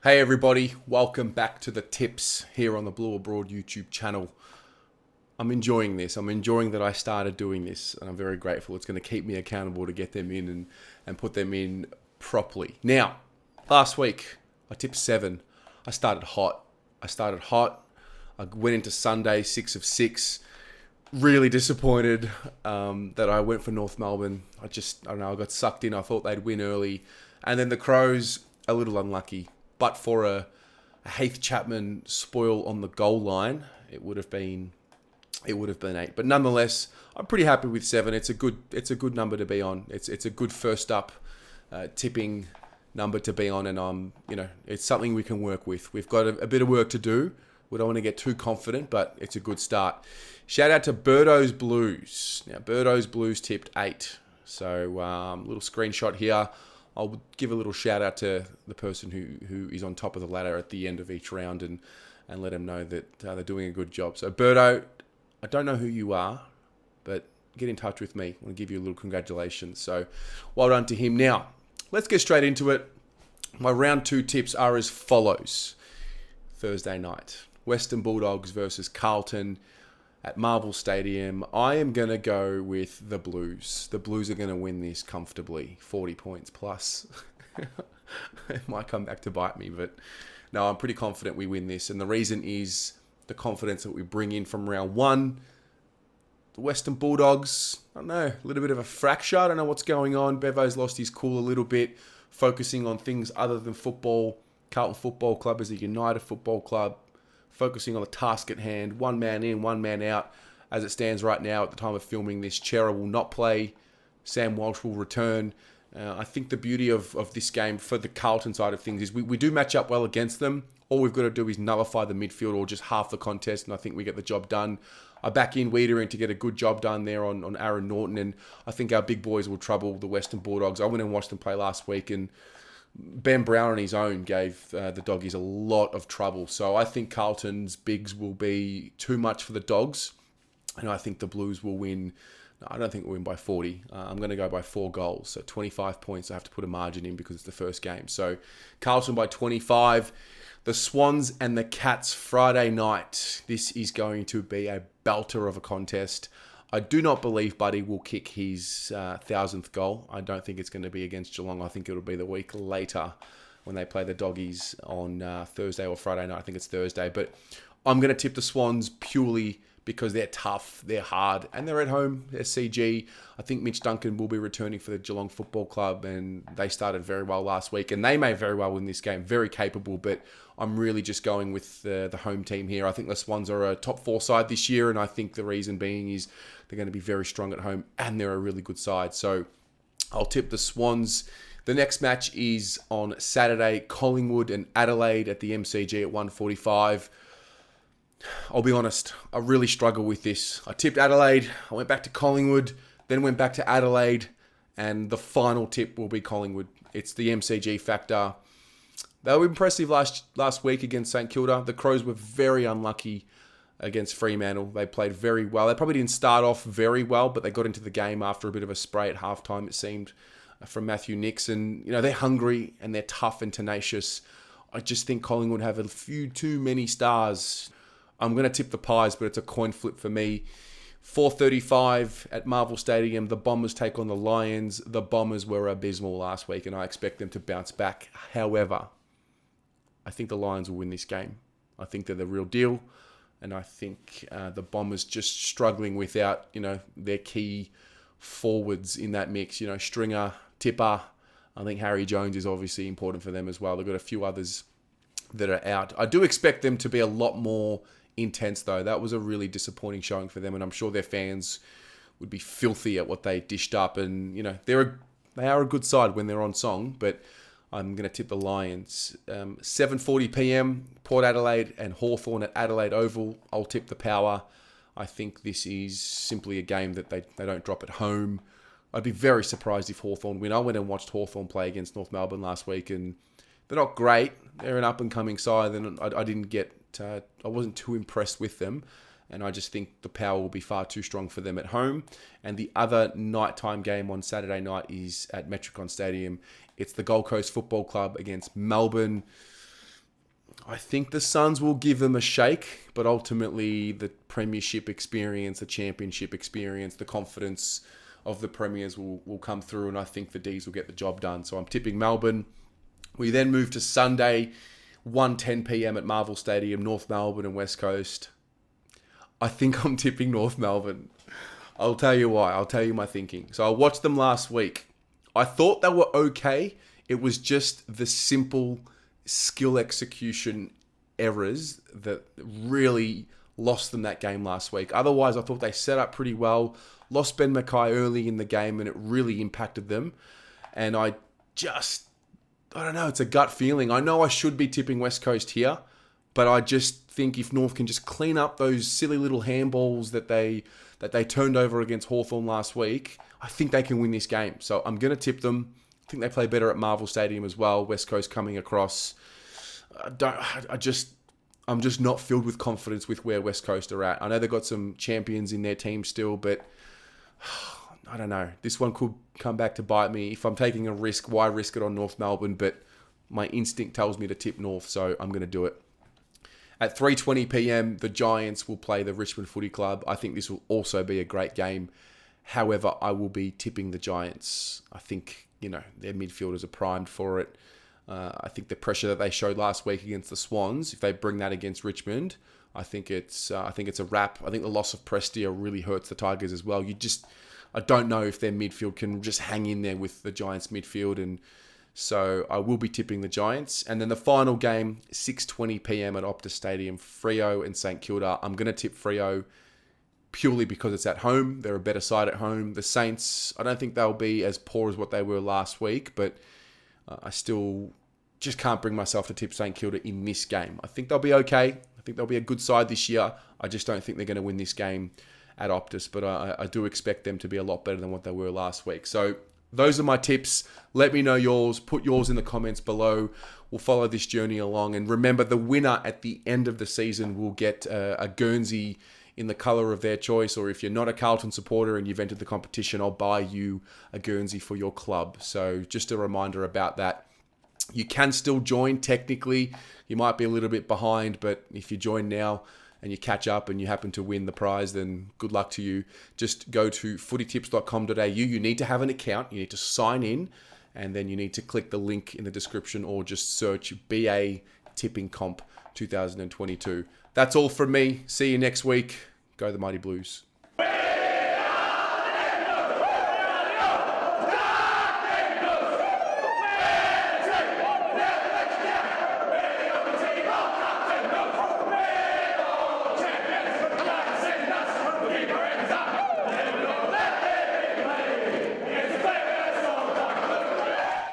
Hey everybody, welcome back to the tips here on the Blue Abroad YouTube channel. I'm enjoying this. I'm enjoying that I started doing this, and I'm very grateful. It's going to keep me accountable to get them in and put them in properly. Now, last week I tipped 7. I started hot. I went into Sunday 6 of 6. Really disappointed that I went for North Melbourne. I don't know, I got sucked in. I thought they'd win early. And then the Crows, a little unlucky. But for a Heath Chapman spoil on the goal line, it would have been 8. But nonetheless, I'm pretty happy with 7. It's a good number to be on. It's a good first up tipping number to be on, and it's something we can work with. We've got a bit of work to do. We don't want to get too confident, but it's a good start. Shout out to Birdo's Blues. Now, Birdo's Blues tipped 8. So, little screenshot here. I'll give a little shout out to the person who is on top of the ladder at the end of each round and let them know that they're doing a good job. So, Birdo, I don't know who you are, but get in touch with me. I want to give you a little congratulations. So, well done to him. Now, let's get straight into it. My round 2 tips are as follows. Thursday night, Western Bulldogs versus Carlton at Marvel Stadium. I am going to go with the Blues. The Blues are going to win this comfortably, 40 points plus. It might come back to bite me, but no, I'm pretty confident we win this. And the reason is the confidence that we bring in from round 1. The Western Bulldogs, I don't know, a little bit of a fracture. I don't know what's going on. Bevo's lost his cool a little bit, focusing on things other than football. Carlton Football Club is a united football club, focusing on the task at hand. 1 man in, 1 man out. As it stands right now at the time of filming this, Chera will not play. Sam Walsh will return. I think the beauty of this game for the Carlton side of things is we do match up well against them. All we've got to do is nullify the midfield or just half the contest, and I think we get the job done. I back in Wiedering to get a good job done there on Aaron Norton, and I think our big boys will trouble the Western Bulldogs. I went and watched them play last week, and Ben Brown on his own gave the Doggies a lot of trouble. So I think Carlton's bigs will be too much for the Dogs, and I think the Blues will win. No, I don't think we'll win by 40. I'm going to go by 4 goals. So 25 points. I have to put a margin in because it's the first game. So Carlton by 25. The Swans and the Cats Friday night. This is going to be a belter of a contest. I do not believe Buddy will kick his 1,000th goal. I don't think it's going to be against Geelong. I think it'll be the week later when they play the Doggies on Thursday or Friday night. I think it's Thursday. But I'm going to tip the Swans purely because they're tough, they're hard, and they're at home. They're CG. I think Mitch Duncan will be returning for the Geelong Football Club, and they started very well last week, and they may very well win this game. Very capable, but I'm really just going with the home team here. I think the Swans are a top 4 side this year, and I think the reason being is they're going to be very strong at home, and they're a really good side. So I'll tip the Swans. The next match is on Saturday, Collingwood and Adelaide at the MCG at 1:45. I'll be honest, I really struggle with this. I tipped Adelaide, I went back to Collingwood, then went back to Adelaide, and the final tip will be Collingwood. It's the MCG factor. They were impressive last week against St Kilda. The Crows were very unlucky against Fremantle. They played very well. They probably didn't start off very well, but they got into the game after a bit of a spray at halftime, it seemed, from Matthew Nicks. And, they're hungry and they're tough and tenacious. I just think Collingwood have a few too many stars. I'm going to tip the Pies, but it's a coin flip for me. 4:35 at Marvel Stadium. The Bombers take on the Lions. The Bombers were abysmal last week, and I expect them to bounce back. However, I think the Lions will win this game. I think they're the real deal, and I think the Bombers just struggling without, their key forwards in that mix. Stringer, Tipper. I think Harry Jones is obviously important for them as well. They've got a few others that are out. I do expect them to be a lot more intense, though. That was a really disappointing showing for them, and I'm sure their fans would be filthy at what they dished up. And they are a good side when they're on song, but I'm going to tip the Lions. 7:40 p.m. Port Adelaide and Hawthorn at Adelaide Oval. I'll tip the Power. I think this is simply a game that they don't drop at home. I'd be very surprised if Hawthorn win. I went and watched Hawthorn play against North Melbourne last week, and they're not great. They're an up-and-coming side, and I didn't get... I wasn't too impressed with them, and I just think the Power will be far too strong for them at home. And the other nighttime game on Saturday night is at Metricon Stadium. It's the Gold Coast Football Club against Melbourne. I think the Suns will give them a shake, but ultimately the premiership experience, the championship experience, the confidence of the premiers will come through, and I think the D's will get the job done. So I'm tipping Melbourne. We then move to Sunday, 1:10 p.m. at Marvel Stadium, North Melbourne and West Coast. I think I'm tipping North Melbourne. I'll tell you why. I'll tell you my thinking. So I watched them last week. I thought they were okay. It was just the simple skill execution errors that really lost them that game last week. Otherwise, I thought they set up pretty well. Lost Ben Mackay early in the game, and it really impacted them. And I don't know, it's a gut feeling. I know I should be tipping West Coast here, but I just think if North can just clean up those silly little handballs that they turned over against Hawthorn last week, I think they can win this game. So I'm going to tip them. I think they play better at Marvel Stadium as well. West Coast coming across. I'm just not filled with confidence with where West Coast are at. I know they've got some champions in their team still, but I don't know. This one could come back to bite me. If I'm taking a risk, why risk it on North Melbourne? But my instinct tells me to tip North, so I'm going to do it. At 3:20 p.m, the Giants will play the Richmond Footy Club. I think this will also be a great game. However, I will be tipping the Giants. I think, their midfielders are primed for it. I think the pressure that they showed last week against the Swans, if they bring that against Richmond, I think it's a wrap. I think the loss of Prestia really hurts the Tigers as well. I don't know if their midfield can just hang in there with the Giants midfield, and so I will be tipping the Giants. And then the final game, 6:20 p.m. at Optus Stadium, Freo and St Kilda. I'm going to tip Freo purely because it's at home. They're a better side at home. The Saints, I don't think they'll be as poor as what they were last week, but I still just can't bring myself to tip St Kilda in this game. I think they'll be okay. I think they'll be a good side this year. I just don't think they're going to win this game at Optus, but I do expect them to be a lot better than what they were last week. So those are my tips. Let me know yours. Put yours in the comments below. We'll follow this journey along. And remember, the winner at the end of the season will get a Guernsey in the colour of their choice. Or if you're not a Carlton supporter and you've entered the competition, I'll buy you a Guernsey for your club. So just a reminder about that. You can still join technically. You might be a little bit behind, but if you join now and you catch up and you happen to win the prize, then good luck to you. Just go to footytips.com.au. You need to have an account. You need to sign in, and then you need to click the link in the description or just search BA Tipping Comp 2022. That's all from me. See you next week. Go the Mighty Blues.